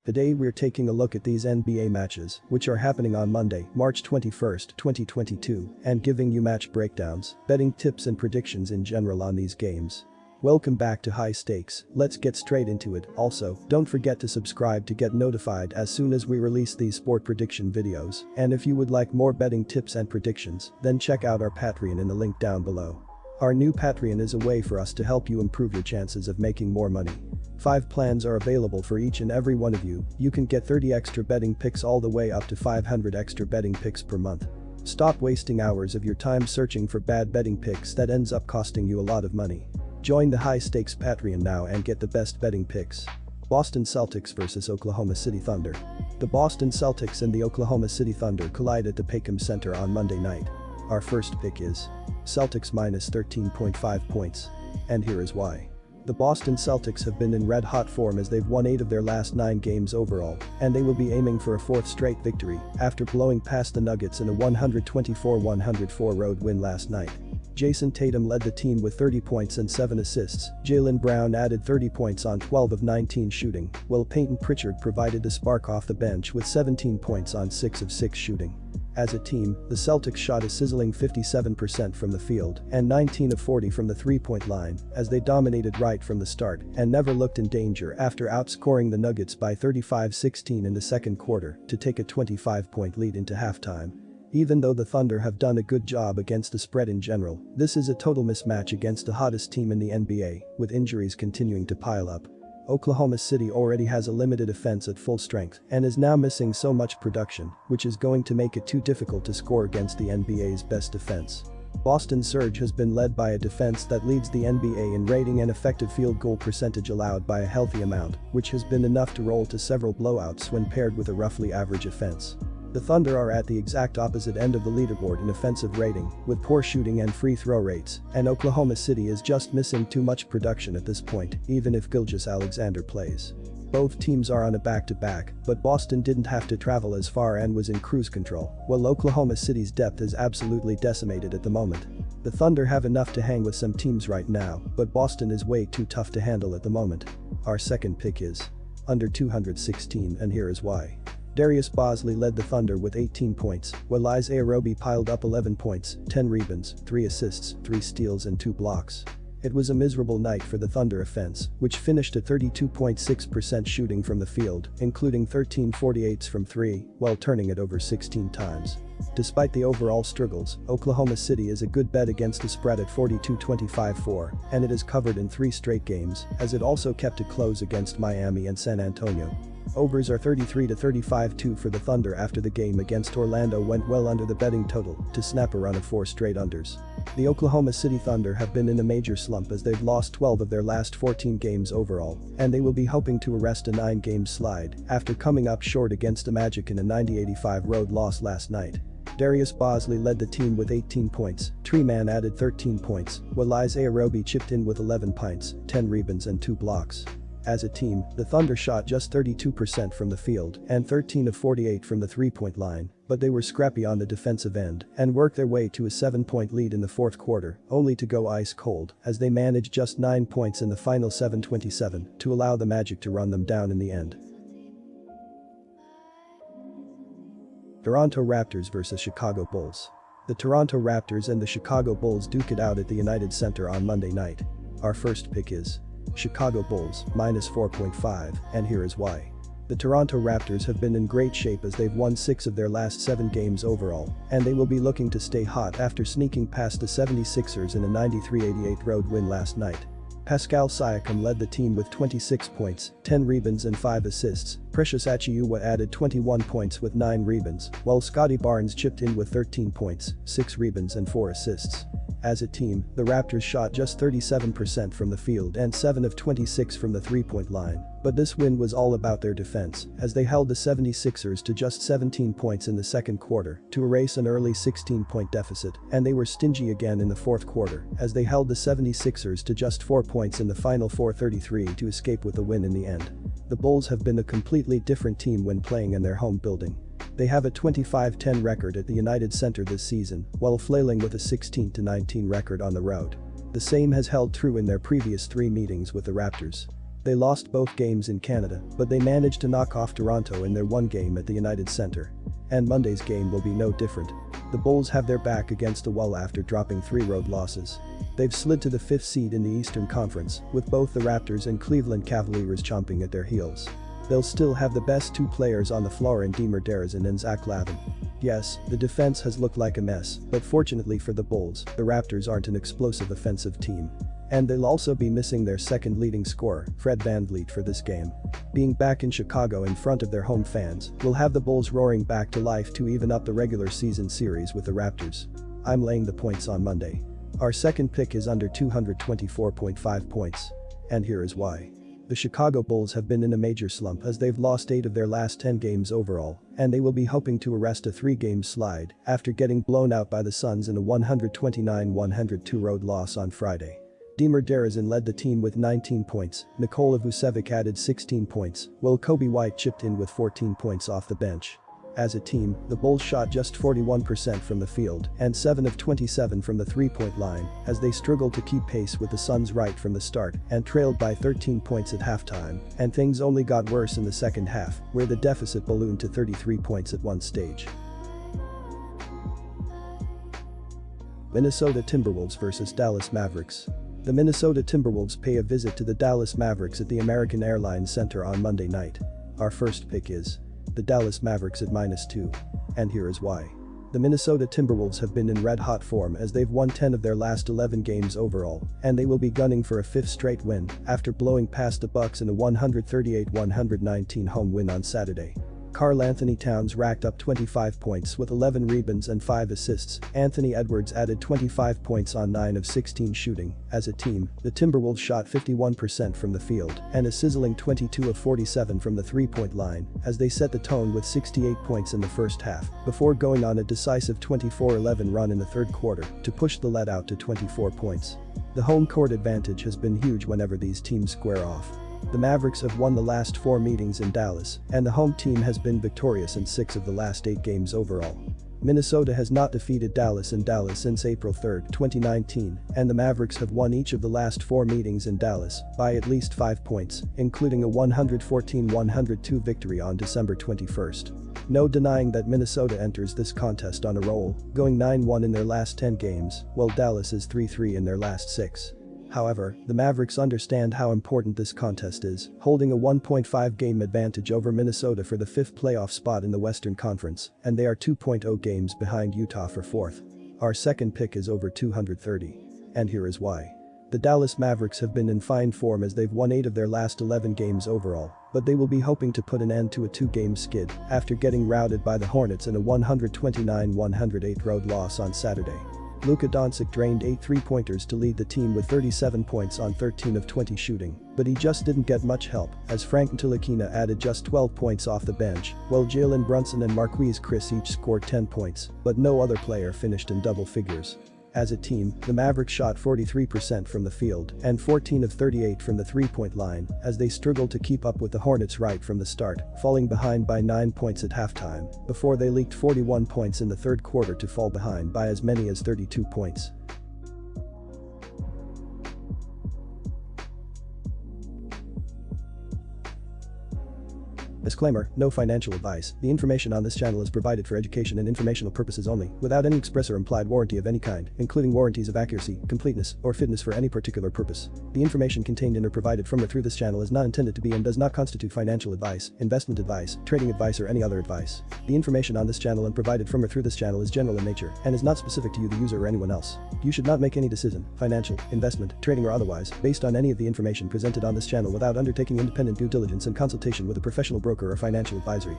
Today we're taking a look at these NBA matches, which are happening on Monday, March 21st, 2022, and giving you match breakdowns, betting tips and predictions in general on these games. Welcome back to High Stakes, let's get straight into it. Also, don't forget to subscribe to get notified as soon as we release these sport prediction videos, and if you would like more betting tips and predictions, then check out our Patreon in the link down below. Our new Patreon is a way for us to help you improve your chances of making more money. 5 plans are available for each and every one of you. You can get 30 extra betting picks all the way up to 500 extra betting picks per month. Stop wasting hours of your time searching for bad betting picks that ends up costing you a lot of money. Join the High Stakes Patreon now and get the best betting picks. Boston Celtics vs Oklahoma City Thunder. The Boston Celtics and the Oklahoma City Thunder collide at the Paycom Center on Monday night. Our first pick is Celtics minus 13.5 points. And here is why. The Boston Celtics have been in red-hot form as they've won 8 of their last 9 games overall, and they will be aiming for a 4th straight victory after blowing past the Nuggets in a 124-104 road win last night. Jason Tatum led the team with 30 points and 7 assists. Jaylen Brown added 30 points on 12 of 19 shooting, while Peyton Pritchard provided the spark off the bench with 17 points on 6 of 6 shooting. As a team, the Celtics shot a sizzling 57% from the field and 19 of 40 from the three-point line as they dominated right from the start and never looked in danger after outscoring the Nuggets by 35-16 in the second quarter to take a 25-point lead into halftime. Even though the Thunder have done a good job against the spread in general, this is a total mismatch against the hottest team in the NBA, with injuries continuing to pile up. Oklahoma City already has a limited offense at full strength and is now missing so much production, which is going to make it too difficult to score against the NBA's best defense. Boston's surge has been led by a defense that leads the NBA in rating and effective field goal percentage allowed by a healthy amount, which has been enough to roll to several blowouts when paired with a roughly average offense. The Thunder are at the exact opposite end of the leaderboard in offensive rating, with poor shooting and free throw rates, and Oklahoma City is just missing too much production at this point, even if Gilgeous-Alexander plays. Both teams are on a back-to-back, but Boston didn't have to travel as far and was in cruise control, while Oklahoma City's depth is absolutely decimated at the moment. The Thunder have enough to hang with some teams right now, but Boston is way too tough to handle at the moment. Our second pick is under 216, and here is why. Darius Bazley led the Thunder with 18 points, while Isaiah Roby piled up 11 points, 10 rebounds, 3 assists, 3 steals and 2 blocks. It was a miserable night for the Thunder offense, which finished at 32.6% shooting from the field, including 13 48s from 3, while turning it over 16 times. Despite the overall struggles, Oklahoma City is a good bet against the spread at 42-25-4, and it is covered in 3 straight games, as it also kept it close against Miami and San Antonio. Overs are 33-35-2 for the Thunder after the game against Orlando went well under the betting total to snap a run of 4 straight unders. The Oklahoma City Thunder have been in a major slump as they've lost 12 of their last 14 games overall, and they will be hoping to arrest a 9-game slide after coming up short against the Magic in a 90-85 road loss last night. Darius Bazley led the team with 18 points, Treeman added 13 points, while Isaiah Roby chipped in with 11 points, 10 rebounds and 2 blocks. As a team, the Thunder shot just 32% from the field and 13 of 48 from the three-point line, but they were scrappy on the defensive end and worked their way to a 7-point lead in the fourth quarter, only to go ice cold as they managed just 9 points in the final 7:27 to allow the Magic to run them down in the end. Toronto Raptors vs Chicago Bulls. The Toronto Raptors and the Chicago Bulls duke it out at the United Center on Monday night. Our first pick is Chicago Bulls minus 4.5, and here is why. The Toronto Raptors have been in great shape as they've won 6 of their last 7 games overall, and they will be looking to stay hot after sneaking past the 76ers in a 93-88 road win last night. Pascal Siakam led the team with 26 points, 10 rebounds and 5 assists. Precious Achiuwa added 21 points with 9 rebounds, while Scotty Barnes chipped in with 13 points, 6 rebounds and 4 assists. As a team, the Raptors shot just 37% from the field and 7 of 26 from the three-point line, but this win was all about their defense as they held the 76ers to just 17 points in the second quarter to erase an early 16-point deficit, and they were stingy again in the fourth quarter as they held the 76ers to just 4 points in the final 4:33 to escape with a win in the end. The Bulls have been a completely different team when playing in their home building. They have a 25-10 record at the United Center this season, while flailing with a 16-19 record on the road. The same has held true in their previous 3 meetings with the Raptors. They lost both games in Canada, but they managed to knock off Toronto in their one game at the United Center. And Monday's game will be no different. The Bulls have their back against the wall after dropping 3 road losses. They've slid to the 5th seed in the Eastern Conference, with both the Raptors and Cleveland Cavaliers chomping at their heels. They'll still have the best 2 players on the floor in Demer DeRozan and Zach LaVine. Yes, the defense has looked like a mess, but fortunately for the Bulls, the Raptors aren't an explosive offensive team. And they'll also be missing their second leading scorer, Fred VanVleet, for this game. Being back in Chicago in front of their home fans will have the Bulls roaring back to life to even up the regular season series with the Raptors. I'm laying the points on Monday. Our second pick is under 224.5 points. And here is why. The Chicago Bulls have been in a major slump as they've lost 8 of their last 10 games overall, and they will be hoping to arrest a 3-game slide after getting blown out by the Suns in a 129-102 road loss on Friday. Demer DeRozan led the team with 19 points, Nikola Vucevic added 16 points, while Kobe White chipped in with 14 points off the bench. As a team, the Bulls shot just 41% from the field and 7 of 27 from the 3-point line as they struggled to keep pace with the Suns right from the start and trailed by 13 points at halftime, and things only got worse in the second half, where the deficit ballooned to 33 points at one stage. Minnesota Timberwolves vs Dallas Mavericks. The Minnesota Timberwolves pay a visit to the Dallas Mavericks at the American Airlines Center on Monday night. Our first pick is the Dallas Mavericks at -2. And here is why. The Minnesota Timberwolves have been in red-hot form as they've won 10 of their last 11 games overall, and they will be gunning for a 5th straight win after blowing past the Bucks in a 138-119 home win on Saturday. Karl Anthony Towns racked up 25 points with 11 rebounds and 5 assists. Anthony Edwards added 25 points on 9 of 16 shooting. As a team, the Timberwolves shot 51% from the field and a sizzling 22 of 47 from the 3-point line as they set the tone with 68 points in the first half before going on a decisive 24-11 run in the third quarter to push the lead out to 24 points. The home court advantage has been huge whenever these teams square off. The Mavericks have won the last 4 meetings in Dallas, and the home team has been victorious in 6 of the last 8 games overall. Minnesota has not defeated Dallas in Dallas since April 3, 2019, and the Mavericks have won each of the last 4 meetings in Dallas by at least 5 points, including a 114-102 victory on December 21. No denying that Minnesota enters this contest on a roll, going 9-1 in their last 10 games, while Dallas is 3-3 in their last 6. However, the Mavericks understand how important this contest is, holding a 1.5-game advantage over Minnesota for the 5th playoff spot in the Western Conference, and they are 2.0 games behind Utah for 4th. Our second pick is over 230. And here is why. The Dallas Mavericks have been in fine form as they've won 8 of their last 11 games overall, but they will be hoping to put an end to a 2-game skid after getting routed by the Hornets in a 129-108 road loss on Saturday. Luka Doncic drained 8 3-pointers to lead the team with 37 points on 13 of 20 shooting, but he just didn't get much help as Frank Ntilikina added just 12 points off the bench, while Jalen Brunson and Marquise Chris each scored 10 points, but no other player finished in double figures. As a team, the Mavericks shot 43% from the field and 14 of 38 from the 3-point line as they struggled to keep up with the Hornets right from the start, falling behind by 9 points at halftime before they leaked 41 points in the third quarter to fall behind by as many as 32 points. Disclaimer, no financial advice. The information on this channel is provided for education and informational purposes only, without any express or implied warranty of any kind, including warranties of accuracy, completeness, or fitness for any particular purpose. The information contained in or provided from or through this channel is not intended to be and does not constitute financial advice, investment advice, trading advice, or any other advice. The information on this channel and provided from or through this channel is general in nature and is not specific to you, the user, or anyone else. You should not make any decision, financial, investment, trading, or otherwise, based on any of the information presented on this channel without undertaking independent due diligence and consultation with a professional broker or financial advisory.